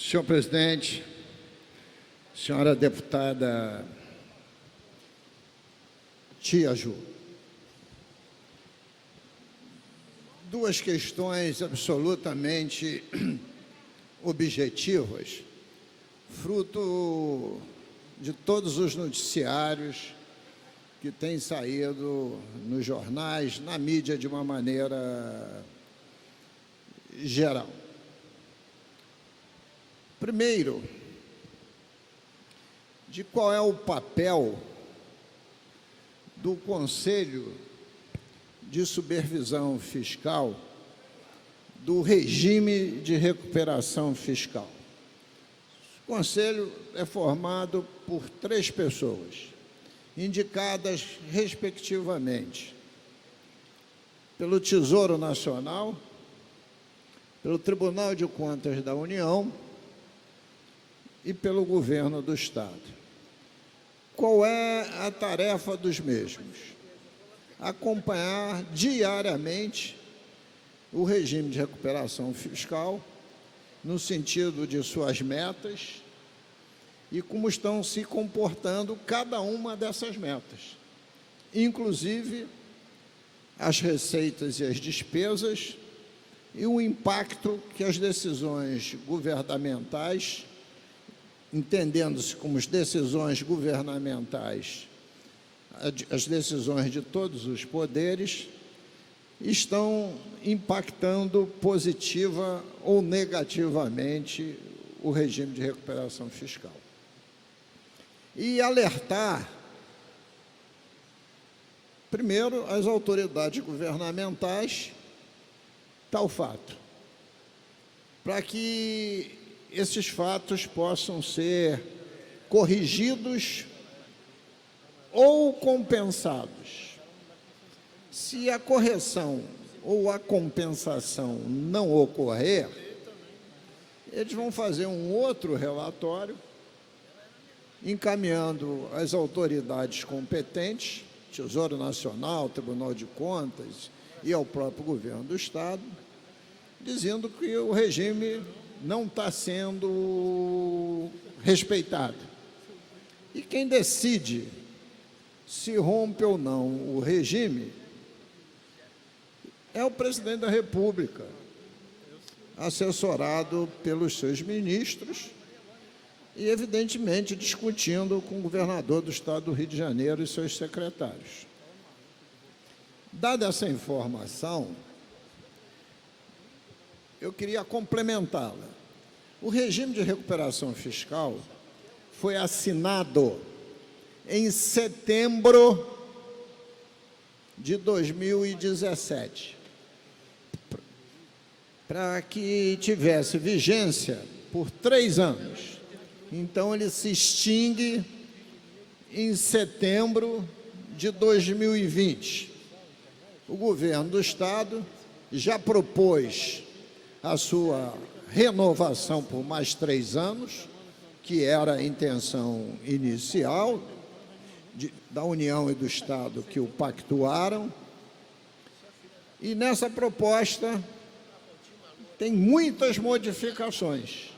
Senhor presidente, senhora deputada Tia Ju, duas questões absolutamente objetivas, fruto de todos os noticiários que têm saído nos jornais, na mídia de uma maneira geral. Primeiro, de qual é o papel do Conselho de Supervisão Fiscal do regime de recuperação fiscal. O Conselho é formado por 3 pessoas, indicadas respectivamente pelo Tesouro Nacional, pelo Tribunal de Contas da União e pelo Governo do Estado. Qual é a tarefa dos mesmos? Acompanhar diariamente o regime de recuperação fiscal, no sentido de suas metas e como estão se comportando cada uma dessas metas, inclusive as receitas e as despesas e o impacto que as decisões governamentais, entendendo-se como as decisões governamentais, as decisões de todos os poderes, estão impactando positiva ou negativamente o regime de recuperação fiscal. E alertar, primeiro, as autoridades governamentais, tal fato, para que esses fatos possam ser corrigidos ou compensados. Se a correção ou a compensação não ocorrer, eles vão fazer um outro relatório, encaminhando às autoridades competentes, Tesouro Nacional, Tribunal de Contas e ao próprio Governo do Estado, dizendo que o regime não está sendo respeitado. E quem decide se rompe ou não o regime é o presidente da República, assessorado pelos seus ministros e, evidentemente, discutindo com o governador do Estado do Rio de Janeiro e seus secretários. Dada essa informação, eu queria complementá-la. O regime de recuperação fiscal foi assinado em setembro de 2017, para que tivesse vigência por 3 anos. Então, ele se extingue em setembro de 2020. O governo do Estado já propôs a sua renovação por mais 3 anos, que era a intenção inicial da União e do Estado que o pactuaram, e nessa proposta tem muitas modificações.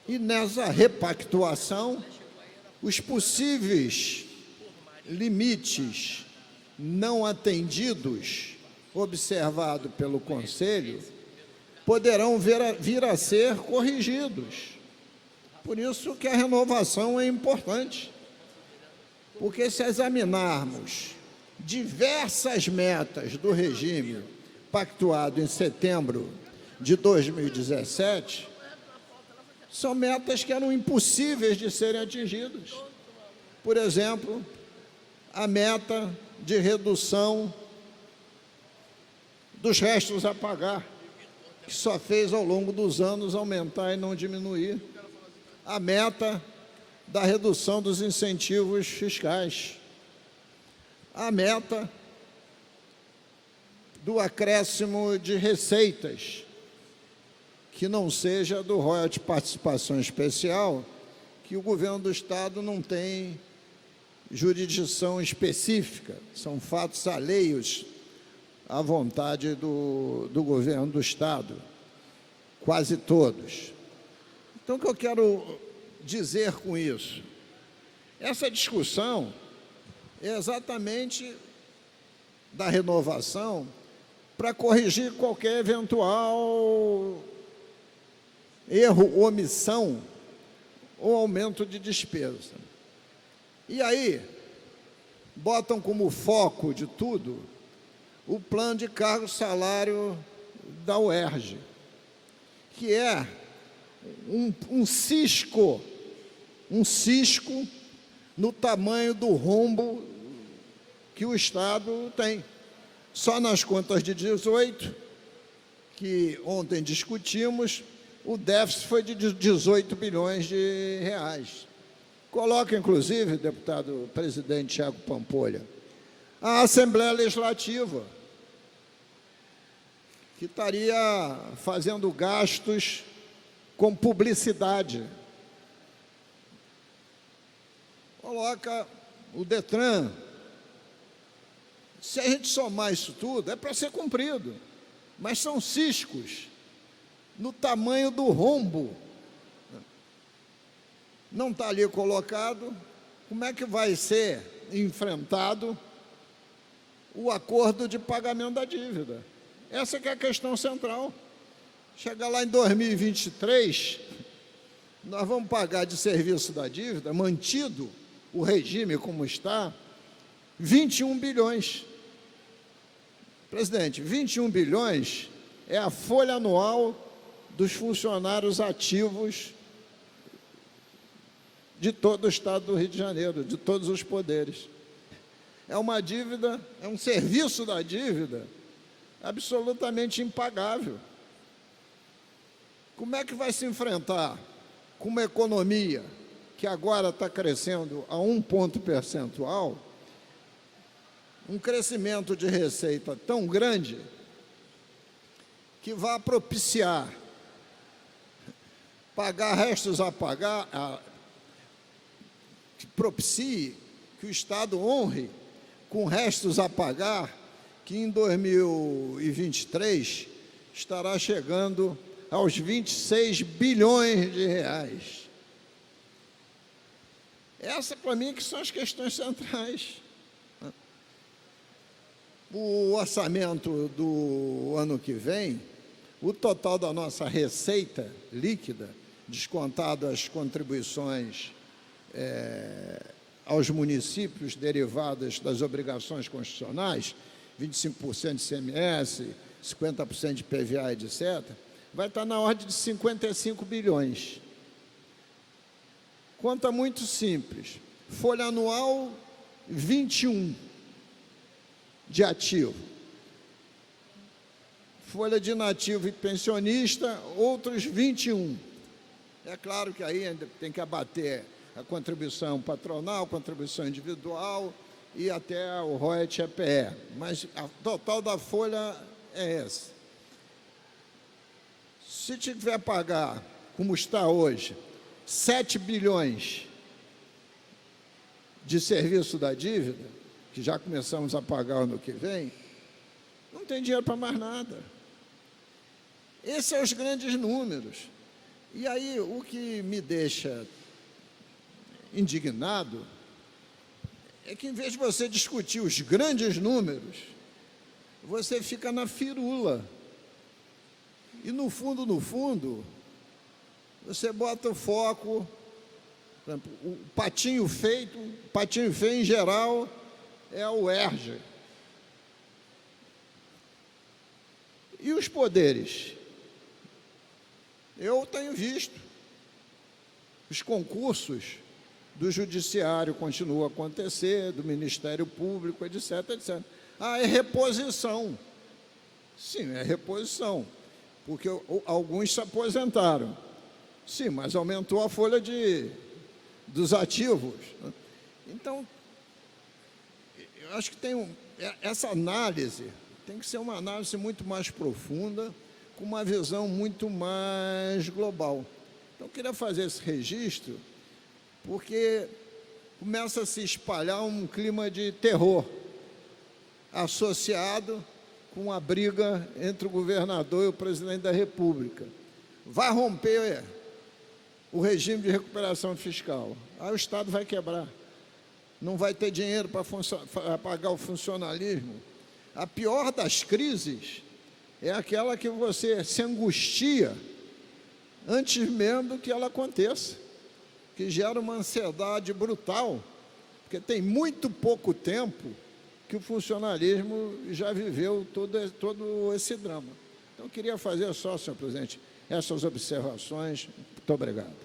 E nessa repactuação, os possíveis limites não atendidos, observado pelo Conselho, poderão vir a ser corrigidos. Por isso que a renovação é importante, porque se examinarmos diversas metas do regime pactuado em setembro de 2017, são metas que eram impossíveis de serem atingidas. Por exemplo, a meta de redução dos restos a pagar, que só fez ao longo dos anos aumentar e não diminuir. A meta da redução dos incentivos fiscais. A meta do acréscimo de receitas, que não seja do royalty de participação especial, que o governo do Estado não tem jurisdição específica, são fatos alheios à vontade do governo do Estado, quase todos. Então, o que eu quero dizer com isso? Essa discussão é exatamente da renovação para corrigir qualquer eventual erro, omissão ou aumento de despesa. E aí, botam como foco de tudo o plano de cargo-salário da UERJ, que é um cisco no tamanho do rombo que o Estado tem. Só nas contas de 18, que ontem discutimos, o déficit foi de 18 bilhões de reais. Coloca, inclusive, deputado presidente Thiago Pampolha, a Assembleia Legislativa, que estaria fazendo gastos com publicidade. Coloca o Detran. Se a gente somar isso tudo, é para ser cumprido, mas são ciscos no tamanho do rombo. Não está ali colocado. Como é que vai ser enfrentado o acordo de pagamento da dívida? Essa que é a questão central. Chegar lá em 2023, nós vamos pagar de serviço da dívida, mantido o regime como está, 21 bilhões. Presidente, 21 bilhões é a folha anual dos funcionários ativos de todo o Estado do Rio de Janeiro, de todos os poderes. É uma dívida, é um serviço da dívida absolutamente impagável. Como é que vai se enfrentar com uma economia que agora está crescendo a 1 ponto percentual, um crescimento de receita tão grande que vai propiciar pagar restos a pagar, que propicie que o Estado honre com restos a pagar, que em 2023 estará chegando aos 26 bilhões de reais. Essa, para mim, que são as questões centrais. O orçamento do ano que vem, o total da nossa receita líquida, descontado as contribuições aos municípios derivadas das obrigações constitucionais, 25% de ICMS, 50% de PVA, etc., vai estar na ordem de 55 bilhões. Conta muito simples. Folha anual, 21 de ativo. Folha de inativo e pensionista, outros 21. É claro que aí ainda tem que abater a contribuição patronal, contribuição individual e até o royalties EPE. Mas a total da folha é essa. Se tiver a pagar, como está hoje, 7 bilhões de serviço da dívida, que já começamos a pagar ano que vem, não tem dinheiro para mais nada. Esses são os grandes números. E aí, o que me deixa indignado é que, em vez de você discutir os grandes números, você fica na firula. E, no fundo, você bota o foco, por exemplo, o patinho feio, em geral, é o UERJ. E os poderes? Eu tenho visto. Os concursos do Judiciário continuam a acontecer, do Ministério Público, etc, etc. Ah, é reposição. Sim, é reposição, porque alguns se aposentaram. Sim, mas aumentou a folha dos ativos. Então, eu acho que essa análise tem que ser uma análise muito mais profunda, com uma visão muito mais global. Então, eu queria fazer esse registro, porque começa a se espalhar um clima de terror, associado com a briga entre o governador e o presidente da República. Vai romper o regime de recuperação fiscal. Aí o Estado vai quebrar. Não vai ter dinheiro para pagar o funcionalismo. A pior das crises é aquela que você se angustia antes mesmo que ela aconteça, que gera uma ansiedade brutal, porque tem muito pouco tempo que o funcionalismo já viveu todo esse drama. Então, eu queria fazer só, senhor presidente, essas observações. Muito obrigado.